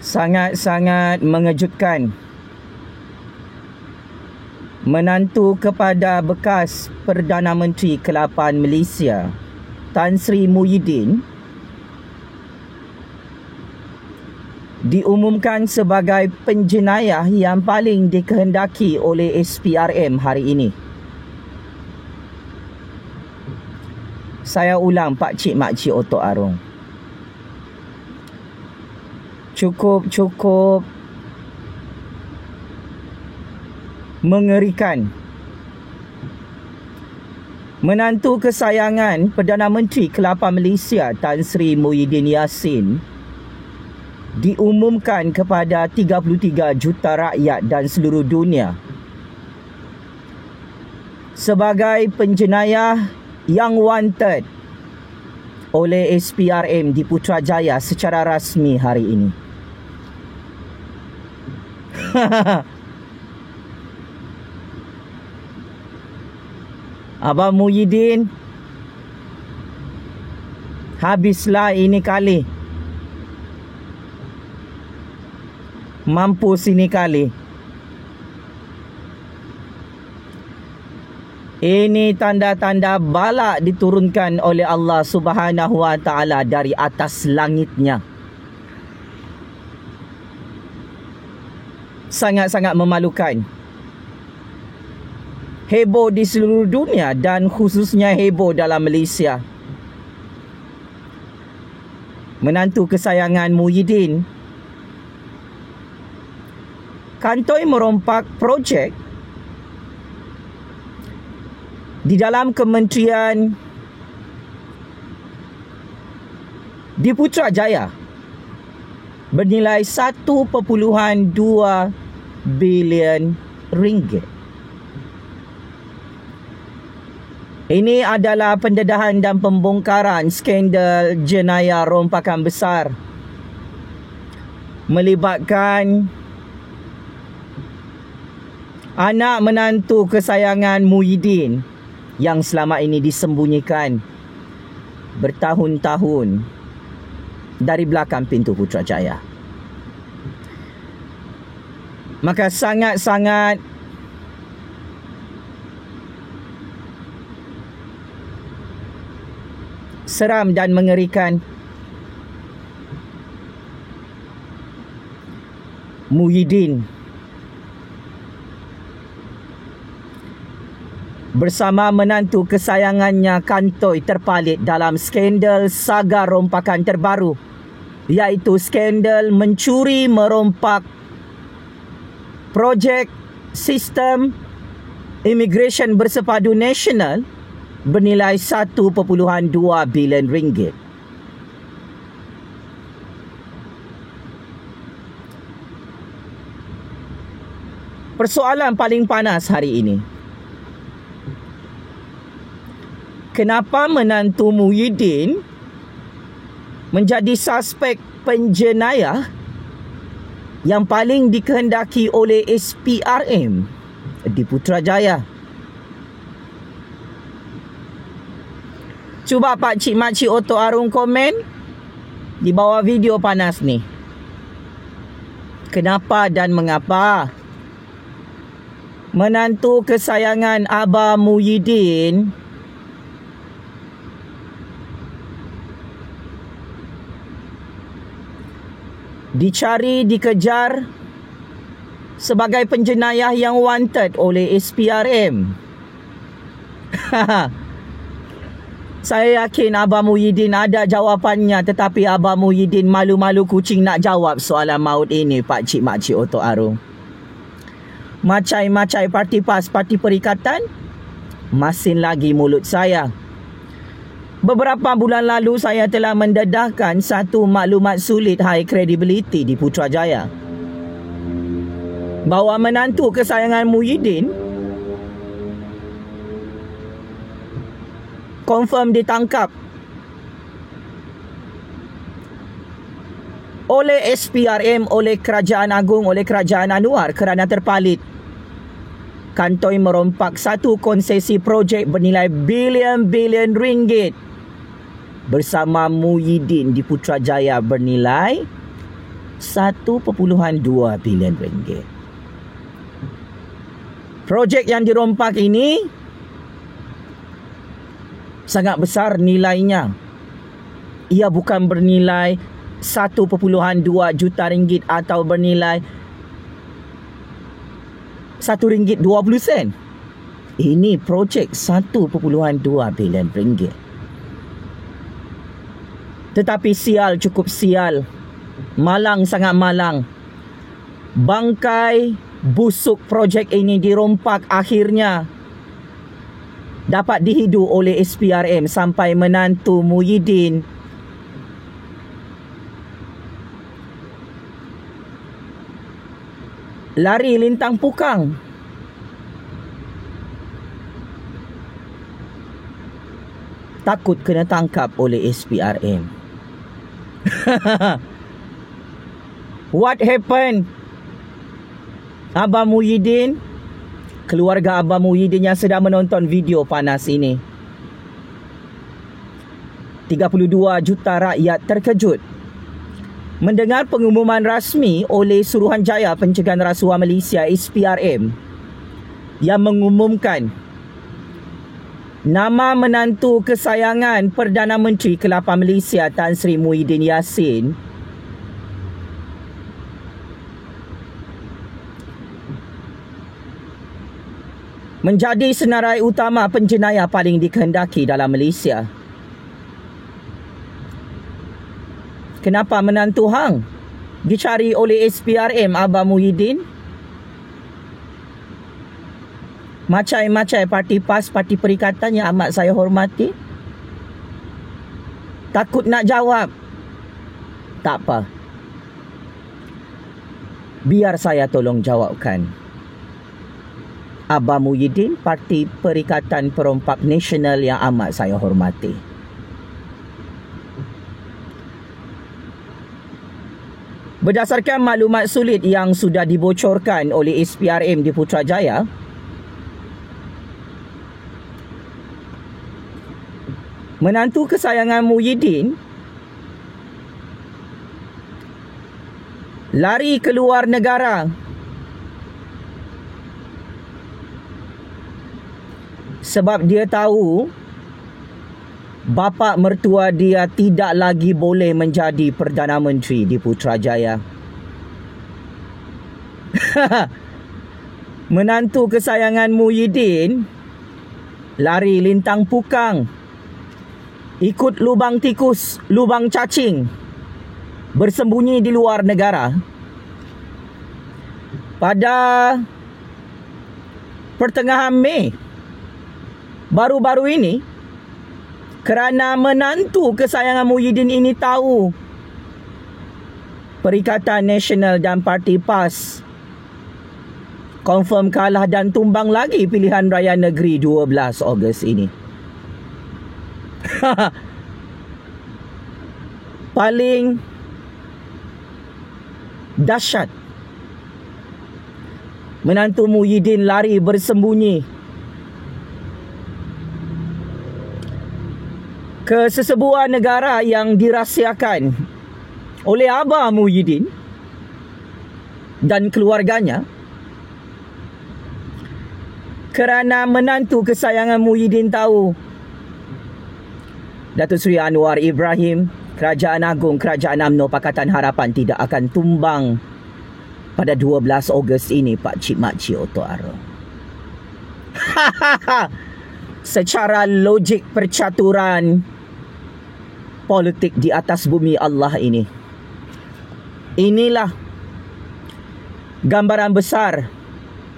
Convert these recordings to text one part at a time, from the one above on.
Sangat-sangat mengejutkan. Menantu kepada bekas Perdana Menteri ke-8 Malaysia, Tan Sri Muhyiddin, diumumkan sebagai penjenayah yang paling dikehendaki oleh SPRM hari ini. Saya ulang, Pak Cik Mak Cik Otok Arung. Cukup mengerikan. Menantu kesayangan Perdana Menteri ke-8 Malaysia, Tan Sri Muhyiddin Yassin, diumumkan kepada 33 juta rakyat dan seluruh dunia sebagai penjenayah yang wanted oleh SPRM di Putrajaya secara rasmi hari ini. Abang Muhyiddin, habislah ini kali. Mampus ini kali. Ini tanda-tanda bala diturunkan oleh Allah Subhanahu Wa Taala dari atas langitnya. Sangat-sangat memalukan. Heboh di seluruh dunia dan khususnya heboh dalam Malaysia. Menantu kesayangan Muhyiddin kantoi merompak projek di dalam kementerian di Putrajaya bernilai 1.2 bilion ringgit. Ini adalah pendedahan dan pembongkaran skandal jenayah rompakan besar melibatkan anak menantu kesayangan Muhyiddin yang selama ini disembunyikan bertahun-tahun dari belakang pintu Putrajaya. Maka sangat-sangat seram dan mengerikan. Muhyiddin bersama menantu kesayangannya kantoi terpalit dalam skandal saga rompakan terbaru, iaitu skandal mencuri merompak projek sistem immigration bersepadu nasional bernilai 1.2 bilion ringgit. Persoalan paling panas hari ini, kenapa menantu Muhyiddin menjadi suspek penjenayah yang paling dikehendaki oleh SPRM di Putrajaya? Cuba Pak Cik Mak Cik Otok Arung komen di bawah video panas ni. Kenapa dan mengapa menantu kesayangan Abah Muhyiddin dicari, dikejar sebagai penjenayah yang wanted oleh SPRM? Saya yakin Abah Muhyiddin ada jawapannya, tetapi Abah Muhyiddin malu-malu kucing nak jawab soalan maut ini, Pak Cik Mak Cik Otok Arung. Macai-macai parti PAS, parti perikatan, masin lagi mulut saya. Beberapa bulan lalu saya telah mendedahkan satu maklumat sulit high credibility di Putrajaya, bahawa menantu kesayangan Muhyiddin confirm ditangkap oleh SPRM, oleh Kerajaan Agung, oleh Kerajaan Anwar kerana terpalit kantoi merompak satu konsesi projek bernilai bilion-bilion ringgit bersama Muhyiddin di Putrajaya bernilai 1.2 bilion ringgit. Projek yang dirompak ini sangat besar nilainya. Ia bukan bernilai 1.2 juta ringgit atau bernilai RM1.20. Ini projek 1.2 bilion ringgit. Tetapi sial, cukup sial. Malang, sangat malang. Bangkai busuk projek ini dirompak akhirnya dapat dihidu oleh SPRM sampai menantu Muhyiddin lari lintang pukang. Takut kena tangkap oleh SPRM. What happened? Abang Muhyiddin, keluarga Abang Muhyiddin yang sedang menonton video panas ini, 32 juta rakyat terkejut mendengar pengumuman rasmi oleh Suruhanjaya Pencegahan Rasuah Malaysia SPRM yang mengumumkan nama menantu kesayangan Perdana Menteri ke-8 Malaysia Tan Sri Muhyiddin Yassin menjadi senarai utama penjenayah paling dikehendaki dalam Malaysia. Kenapa menantu hang dicari oleh SPRM Abang Muhyiddin? Macai-macai parti PAS, parti perikatan yang amat saya hormati. Takut nak jawab. Tak apa. Biar saya tolong jawabkan. Abang Muhyiddin, Parti Perikatan Perompak Nasional yang amat saya hormati. Berdasarkan maklumat sulit yang sudah dibocorkan oleh SPRM di Putrajaya, menantu kesayangan Muhyiddin lari keluar negara sebab dia tahu bapa mertua dia tidak lagi boleh menjadi Perdana Menteri di Putrajaya. Menantu kesayangan Muhyiddin lari lintang pukang, ikut lubang tikus, lubang cacing, bersembunyi di luar negara. Pada pertengahan Mei baru-baru ini, kerana menantu kesayangan Muhyiddin ini tahu Perikatan Nasional dan Parti PAS confirm kalah dan tumbang lagi pilihan raya negeri 12 Ogos ini. Paling dahsyat, menantu Muhyiddin lari bersembunyi ke sesebuah negara yang dirahsiakan oleh Abang Muhyiddin dan keluarganya, kerana menantu kesayangan Muhyiddin tahu Datuk Seri Anwar Ibrahim, Kerajaan Agung Kerajaan UMNO Pakatan Harapan tidak akan tumbang pada 12 Ogos ini, Pak Cik Mak Cik Oto Aro. Secara logik percaturan politik di atas bumi Allah ini, inilah gambaran besar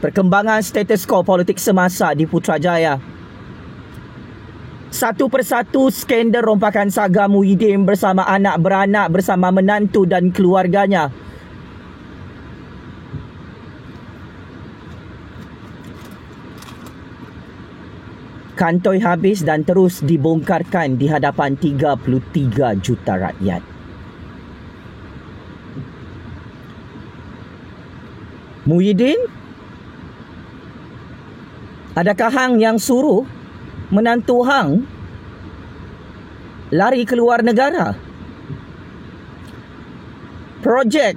perkembangan status quo politik semasa di Putrajaya. Satu persatu skandal rompakan saga Muhyiddin bersama anak beranak, bersama menantu dan keluarganya kantoi habis dan terus dibongkarkan di hadapan 33 juta rakyat. Muhyiddin, adakah hang yang suruh menantu hang lari keluar negara? projek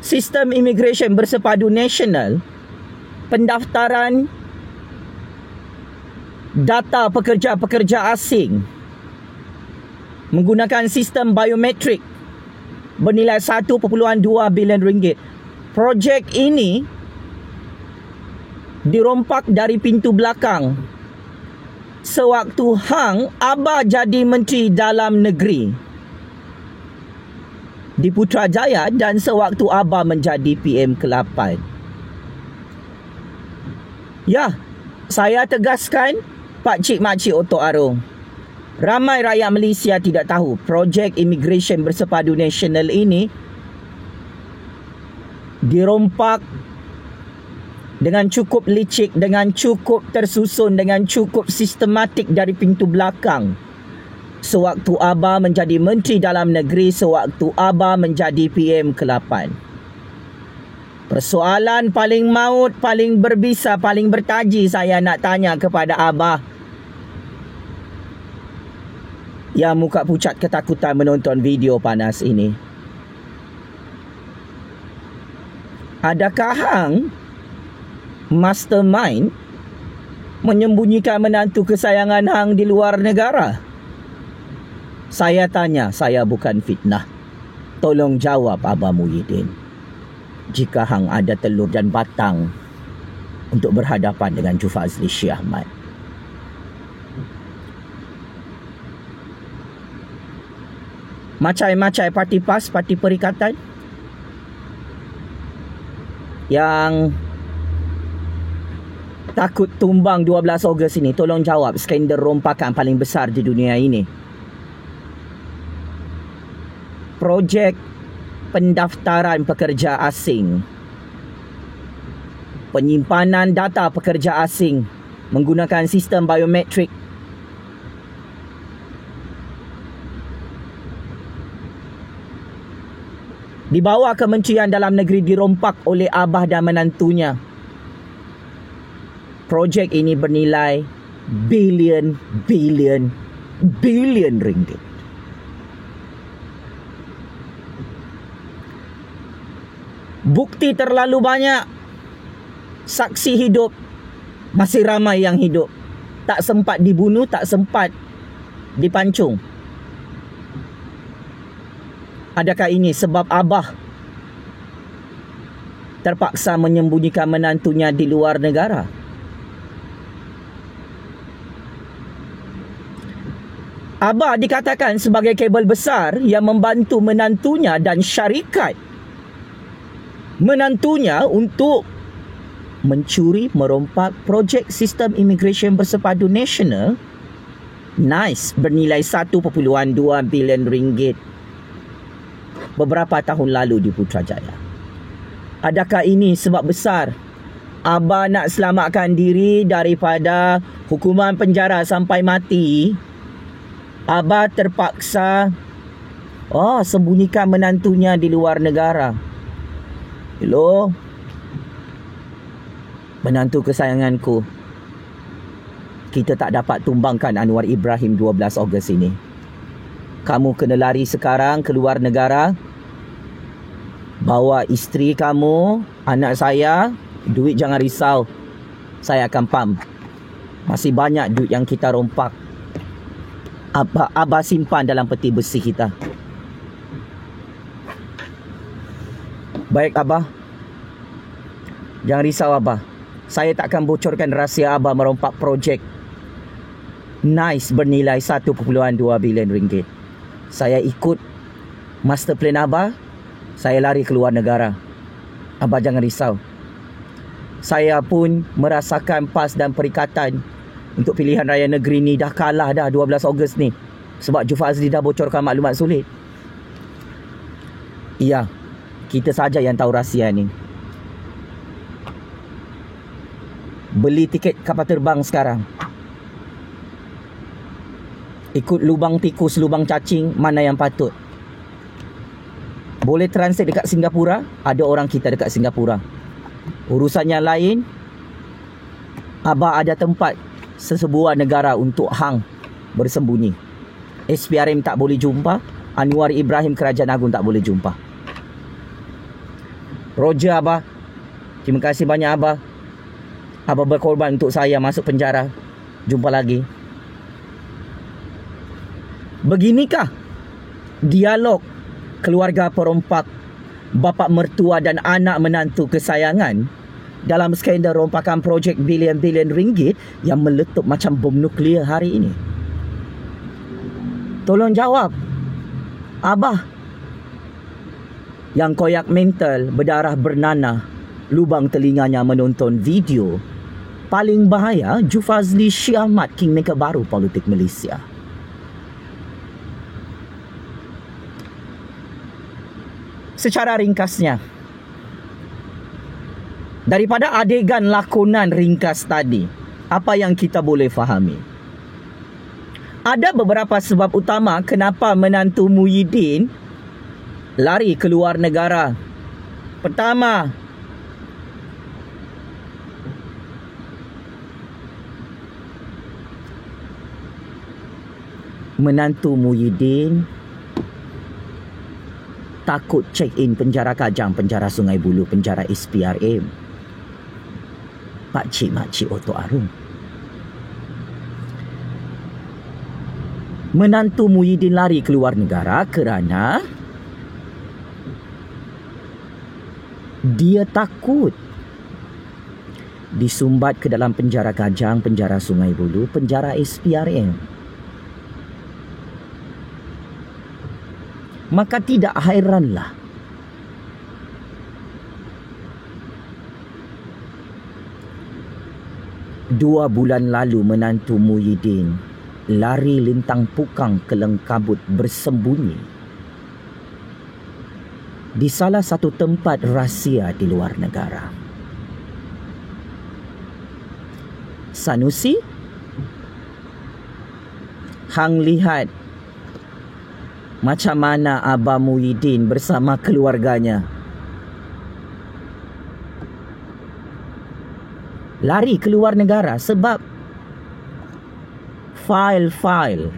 sistem imigresen bersepadu nasional, pendaftaran data pekerja-pekerja asing menggunakan sistem biometrik bernilai 1.2 bilion ringgit. Projek ini dirompak dari pintu belakang sewaktu hang Abah jadi Menteri Dalam Negeri di Putrajaya dan sewaktu Abah menjadi PM ke-8. Ya, saya tegaskan, Pak Cik Makcik Otok Arung, ramai rakyat Malaysia tidak tahu projek imigresen bersepadu nasional ini dirompak dengan cukup licik, dengan cukup tersusun, dengan cukup sistematik dari pintu belakang sewaktu Abah menjadi Menteri Dalam Negeri, sewaktu Abah menjadi PM ke-8. Persoalan paling maut, paling berbisa, paling bertaji saya nak tanya kepada Abah yang muka pucat ketakutan menonton video panas ini. Adakah hang mastermind menyembunyikan menantu kesayangan hang di luar negara? Saya tanya, saya bukan fitnah. Tolong jawab Abah Muhyiddin. Jika hang ada telur dan batang untuk berhadapan dengan Jufazli Syih Ahmad. Macai-macai parti PAS, parti perikatan yang takut tumbang 12 Ogos ini, tolong jawab skandal rompakan paling besar di dunia ini. Projek pendaftaran pekerja asing, penyimpanan data pekerja asing menggunakan sistem biometrik, di bawah Kementerian Dalam Negeri dirompak oleh Abah dan menantunya. Projek ini bernilai bilion ringgit. Bukti terlalu banyak. Saksi hidup masih ramai yang hidup. Tak sempat dibunuh, tak sempat dipancung. Adakah ini sebab Abah terpaksa menyembunyikan menantunya di luar negara? Abah dikatakan sebagai kabel besar yang membantu menantunya dan syarikat menantunya untuk mencuri, merompak projek sistem imigresen bersepadu nasional NICE bernilai 1.2 bilion ringgit beberapa tahun lalu di Putrajaya. Adakah ini sebab besar Abah nak selamatkan diri daripada hukuman penjara sampai mati? Abah terpaksa sembunyikan menantunya di luar negara. Hello, menantu kesayanganku, kita tak dapat tumbangkan Anwar Ibrahim 12 Ogos ini. Kamu kena lari sekarang ke luar negara, bawa isteri kamu, anak saya. Duit jangan risau, saya akan pump. Masih banyak duit yang kita rompak. Abah simpan dalam peti besi kita. Baik Abah, jangan risau Abah. Saya takkan bocorkan rahsia Abah merompak projek NICE bernilai 1.2 bilion ringgit. Saya ikut master plan Abah. Saya lari ke luar negara. Abah jangan risau. Saya pun merasakan PAS dan perikatan untuk pilihan raya negeri ni dah kalah dah 12 Ogos ni. Sebab Jufazli dah bocorkan maklumat sulit. Iya, kita saja yang tahu rahsia ni. Beli tiket kapal terbang sekarang. Ikut lubang tikus, lubang cacing, mana yang patut. Boleh transit dekat Singapura, ada orang kita dekat Singapura. Urusan yang lain, Abah ada tempat sesebuah negara untuk hang bersembunyi. SPRM tak boleh jumpa, Anwar Ibrahim Kerajaan Agung tak boleh jumpa. Roger Abah, terima kasih banyak Abah. Abah berkorban untuk saya masuk penjara. Jumpa lagi. Beginikah dialog keluarga perompak, bapa mertua dan anak menantu kesayangan dalam skandal rompakan projek bilion-bilion ringgit yang meletup macam bom nuklear hari ini? Tolong jawab, Abah. Yang koyak mental, berdarah bernanah, lubang telinganya menonton video paling bahaya Jufazli Syiahmad, kingmaker baru politik Malaysia. Secara ringkasnya, daripada adegan lakonan ringkas tadi, apa yang kita boleh fahami? Ada beberapa sebab utama kenapa menantu Muhyiddin lari ke luar negara. Pertama, menantu Muhyiddin takut check-in penjara Kajang, penjara Sungai Buloh, penjara SPRM. Pakcik-makcik Oto Arum. Menantu Muhyiddin lari keluar negara kerana dia takut disumbat ke dalam penjara Kajang, penjara Sungai Buloh, penjara SPRM. Maka tidak hairanlah dua bulan lalu menantu Muhyiddin lari lintang pukang ke lengkabut bersembunyi di salah satu tempat rahsia di luar negara. Sanusi, hang lihat macam mana Abah Muhyiddin bersama keluarganya lari ke luar negara sebab fail-fail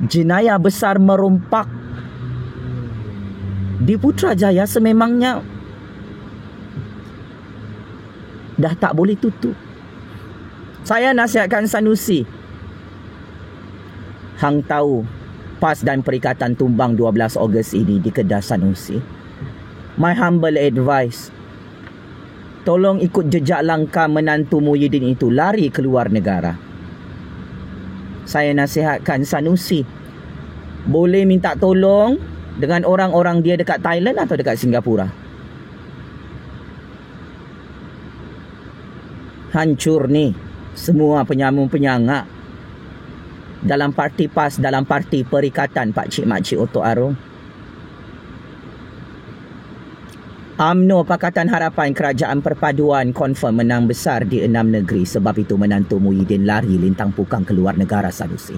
jenayah besar merompak di Putrajaya sememangnya dah tak boleh tutup. Saya nasihatkan Sanusi, hang tahu PAS dan Perikatan tumbang 12 Ogos ini di Kedah Sanusi. My humble advice, tolong ikut jejak langkah menantu Muhyiddin itu lari ke luar negara. Saya nasihatkan Sanusi, boleh minta tolong dengan orang-orang dia dekat Thailand atau dekat Singapura. Hancur ni semua penyamun-penyangak dalam parti PAS, dalam parti Perikatan pakcik-makcik Oto Arum. UMNO Pakatan Harapan Kerajaan Perpaduan confirm menang besar di 6 negeri. Sebab itu menantu Muhyiddin lari lintang pukang keluar negara Sanusi.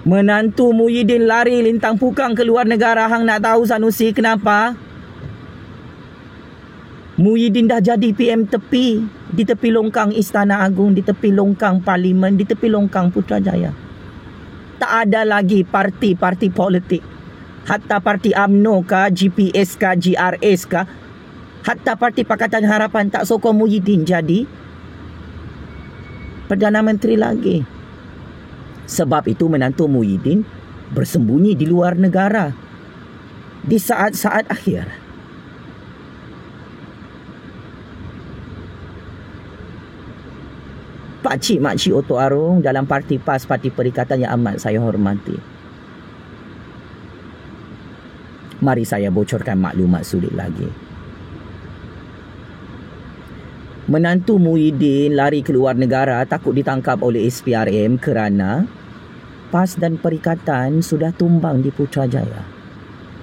Menantu Muhyiddin lari lintang pukang keluar negara. Hang nak tahu Sanusi kenapa? Muhyiddin dah jadi PM tepi, di tepi longkang Istana Agung, di tepi longkang Parlimen, di tepi longkang Putrajaya. Tak ada lagi parti-parti politik. Hatta parti UMNO kah, GPS kah, GRS kah, hatta parti Pakatan Harapan tak sokong Muhyiddin jadi Perdana Menteri lagi. Sebab itu menantu Muhyiddin bersembunyi di luar negara di saat-saat akhir. Pakcik-makcik Oto Arum dalam parti PAS, parti Perikatan yang amat saya hormati, mari saya bocorkan maklumat sulit lagi. Menantu Muhyiddin lari keluar negara takut ditangkap oleh SPRM kerana PAS dan Perikatan sudah tumbang di Putrajaya.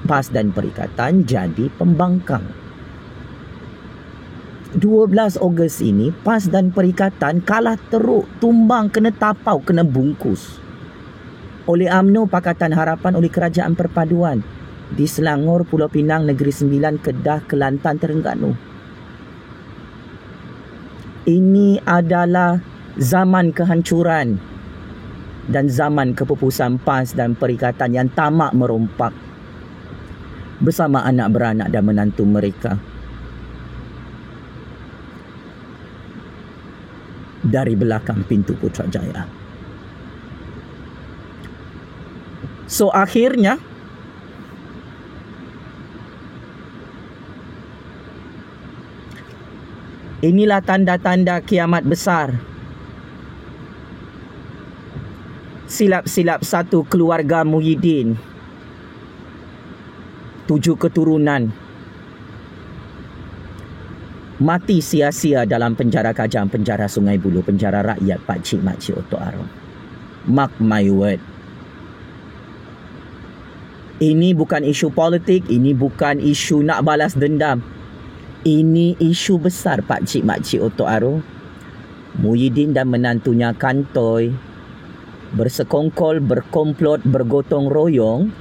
PAS dan Perikatan jadi pembangkang. 12 Ogos ini PAS dan Perikatan kalah teruk, tumbang, kena tapau, kena bungkus oleh UMNO Pakatan Harapan, oleh Kerajaan Perpaduan di Selangor, Pulau Pinang, Negeri Sembilan, Kedah, Kelantan, Terengganu. Ini adalah zaman kehancuran dan zaman kepupusan PAS dan Perikatan yang tamak merompak bersama anak beranak dan menantu mereka dari belakang pintu Putrajaya. So akhirnya inilah tanda-tanda kiamat besar. Silap-silap satu keluarga Muhyiddin, 7 keturunan mati sia-sia dalam penjara Kajang, penjara Sungai Buloh, penjara rakyat Pakcik Makcik Otok Arong. Mark my word. Ini bukan isu politik, ini bukan isu nak balas dendam. Ini isu besar Pakcik Makcik Otok Arong. Muhyiddin dan menantunya kantoi, bersekongkol, berkomplot, bergotong royong,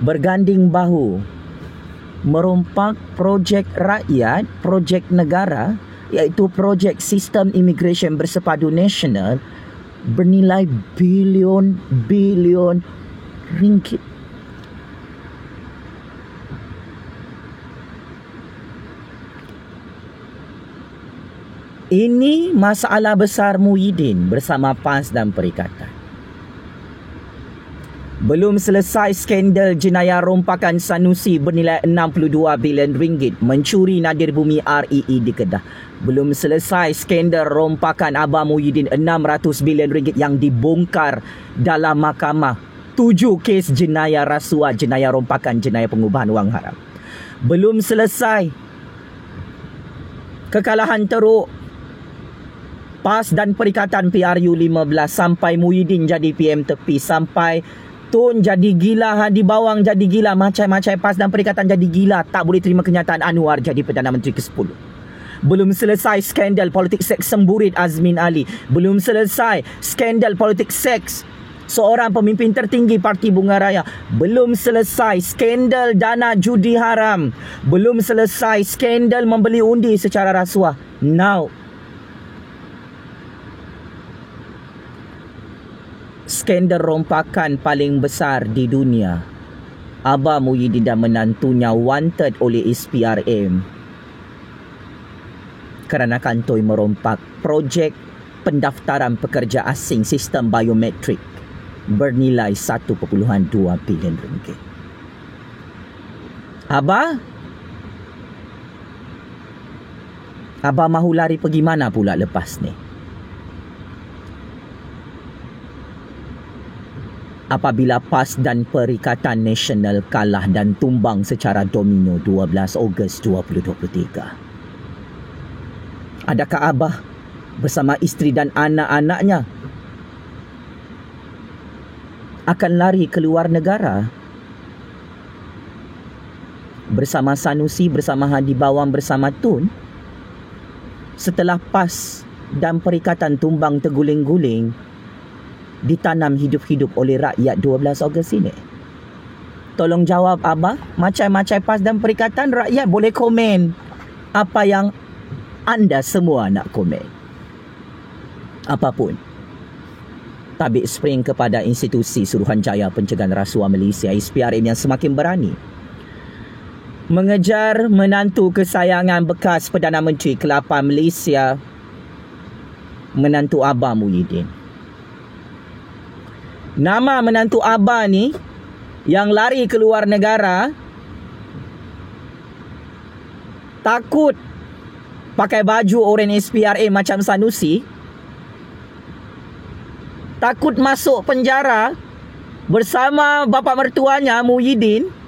berganding bahu merompak projek rakyat, projek negara, iaitu projek sistem imigresen bersepadu nasional bernilai bilion ringgit. Ini masalah besar Muhyiddin bersama PAS dan Perikatan. Belum selesai skandal jenayah rompakan Sanusi bernilai 62 bilion ringgit mencuri nadir bumi REE di Kedah. Belum selesai skandal rompakan Abah Muhyiddin 600 bilion ringgit yang dibongkar dalam mahkamah. 7 kes jenayah rasuah, jenayah rompakan, jenayah pengubahan wang haram. Belum selesai kekalahan teruk PAS dan Perikatan PRU 15 sampai Muhyiddin jadi PM tepi, sampai Tun jadi gila, Hadi Bawang jadi gila, macam-macam PAS dan Perikatan jadi gila, tak boleh terima kenyataan Anwar jadi Perdana Menteri ke-10. Belum selesai skandal politik seks semburit Azmin Ali. Belum selesai skandal politik seks seorang pemimpin tertinggi Parti Bunga Raya. Belum selesai skandal dana judi haram. Belum selesai skandal membeli undi secara rasuah. Now, skandal rompakan paling besar di dunia. Abah Muhyiddin dan menantunya wanted oleh SPRM kerana kantoi merompak projek pendaftaran pekerja asing sistem biometrik bernilai 1.2 bilion ringgit. Abah mahu lari pergi mana pula lepas ni? Apabila PAS dan Perikatan Nasional kalah dan tumbang secara domino 12 Ogos 2023. Adakah Abah bersama isteri dan anak-anaknya akan lari ke luar negara bersama Sanusi, bersama Hadi Bawang, bersama Tun setelah PAS dan Perikatan tumbang terguling-guling, ditanam hidup-hidup oleh rakyat 12 Ogos ini? Tolong jawab Abah. Macam-macam PAS dan Perikatan, rakyat boleh komen apa yang anda semua nak komen. Apapun. Tabik spring kepada institusi Suruhanjaya Pencegahan Rasuah Malaysia SPRM yang semakin berani mengejar menantu kesayangan bekas Perdana Menteri ke-8 Malaysia, menantu Abah Muhyiddin. Nama menantu Abah ni yang lari ke luar negara, takut pakai baju oranye SPRM macam Sanusi, takut masuk penjara bersama bapa mertuanya Muhyiddin.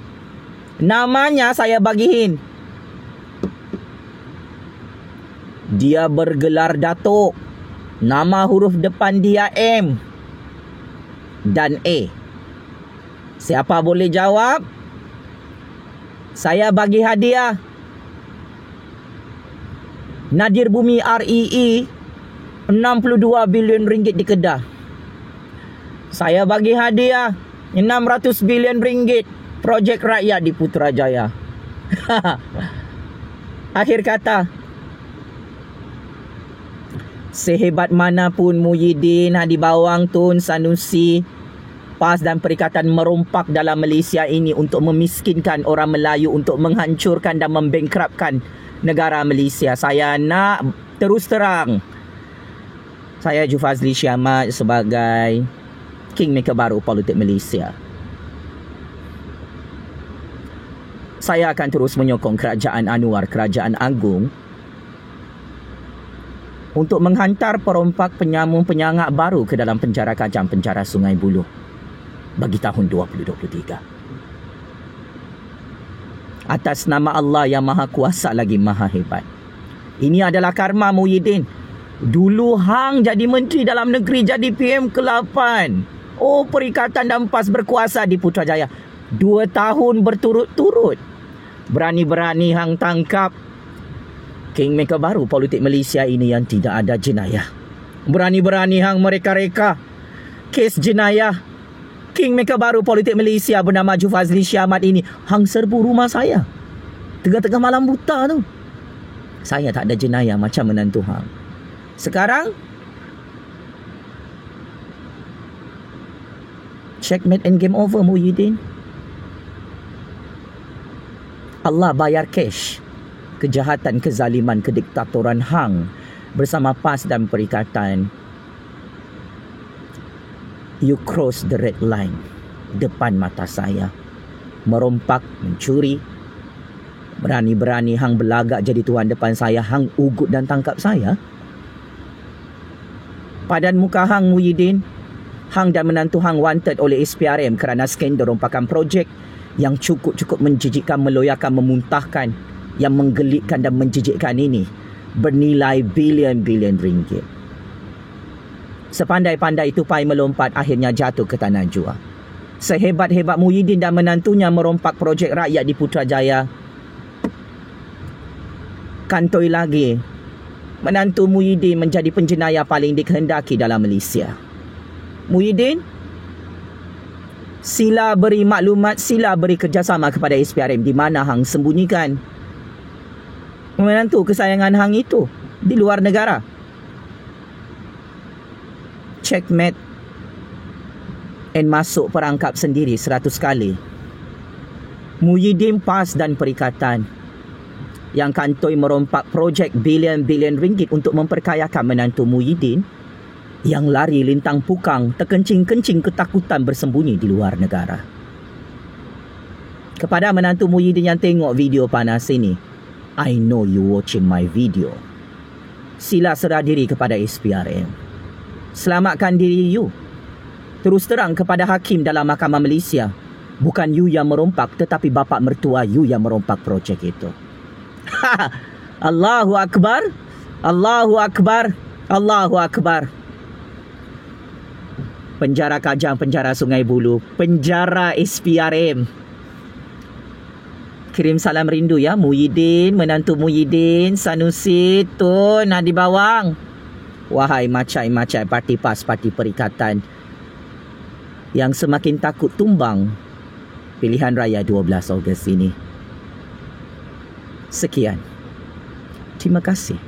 Namanya saya bagiin. Dia bergelar Datuk. Nama huruf depan dia M dan A. Siapa boleh jawab? Saya bagi hadiah nadir bumi REE 62 bilion ringgit di Kedah. Saya bagi hadiah 600 bilion ringgit projek rakyat di Putrajaya. Akhir kata, Sehebat manapun Muhyiddin, Hadi Bawang, Tun, Sanusi, PAS dan Perikatan merompak dalam Malaysia ini untuk memiskinkan orang Melayu, untuk menghancurkan dan membangkrupkan negara Malaysia. Saya nak terus terang, saya Jufazli Syamat sebagai Kingmaker baru politik Malaysia, saya akan terus menyokong Kerajaan Anwar, Kerajaan Agung, untuk menghantar perompak penyamun penyangak baru ke dalam penjara Kajang, penjara Sungai Buloh bagi tahun 2023. Atas nama Allah yang Maha Kuasa lagi Maha Hebat. Ini adalah karma Muhyiddin. Dulu hang jadi Menteri Dalam Negeri, jadi PM ke-8. Oh, Perikatan dan PAS berkuasa di Putrajaya 2 tahun berturut-turut. Berani-berani hang tangkap Kingmaker baru politik Malaysia ini yang tidak ada jenayah. Berani-berani hang mereka-reka kes jenayah Kingmaker baru politik Malaysia bernama Jufazli Syamat ini. Hang serbu rumah saya tengah-tengah malam buta tu. Saya tak ada jenayah macam menantu hang. Sekarang checkmate and game over Muhyiddin. Allah bayar cash kejahatan, kezaliman, kediktatoran hang bersama PAS dan Perikatan. You cross the red line depan mata saya. Merompak, mencuri. Berani-berani hang berlagak jadi tuan depan saya. Hang ugut dan tangkap saya. Padan muka hang Muhyiddin. Hang dan menantu hang wanted oleh SPRM kerana skandal rompakan projek yang cukup-cukup menjijikkan, meloyakan, memuntahkan, yang menggelitkan dan menjijikkan ini bernilai bilion-bilion ringgit. Sepandai-pandai tupai melompat, akhirnya jatuh ke tanah jua. Sehebat-hebat Muhyiddin dan menantunya merompak projek rakyat di Putrajaya, kantoi lagi menantu Muhyiddin menjadi penjenayah paling dikehendaki dalam Malaysia. Muhyiddin, sila beri maklumat, sila beri kerjasama kepada SPRM di mana hang sembunyikan menantu kesayangan hang itu di luar negara. Checkmate and masuk perangkap sendiri 100 kali. Muhyiddin, PAS dan Perikatan yang kantoi merompak projek bilion-bilion ringgit untuk memperkayakan menantu Muhyiddin yang lari lintang pukang, terkencing-kencing ketakutan bersembunyi di luar negara. Kepada menantu Muhyiddin yang tengok video panas ini, I know you watching my video. Sila serah diri kepada SPRM. Selamatkan diri you. Terus terang kepada hakim dalam Mahkamah Malaysia. Bukan you yang merompak, tetapi bapa mertua you yang merompak projek itu. Allahu Akbar. Allahu Akbar. Allahu Akbar. Penjara Kajang, penjara Sungai Buloh, penjara SPRM. Kirim salam rindu ya Muhyiddin, menantu Muhyiddin, Sanusi, Tun, Hadi Bawang. Wahai macai-macai parti PAS, parti Perikatan yang semakin takut tumbang pilihan raya 12 Ogos ini. Sekian. Terima kasih.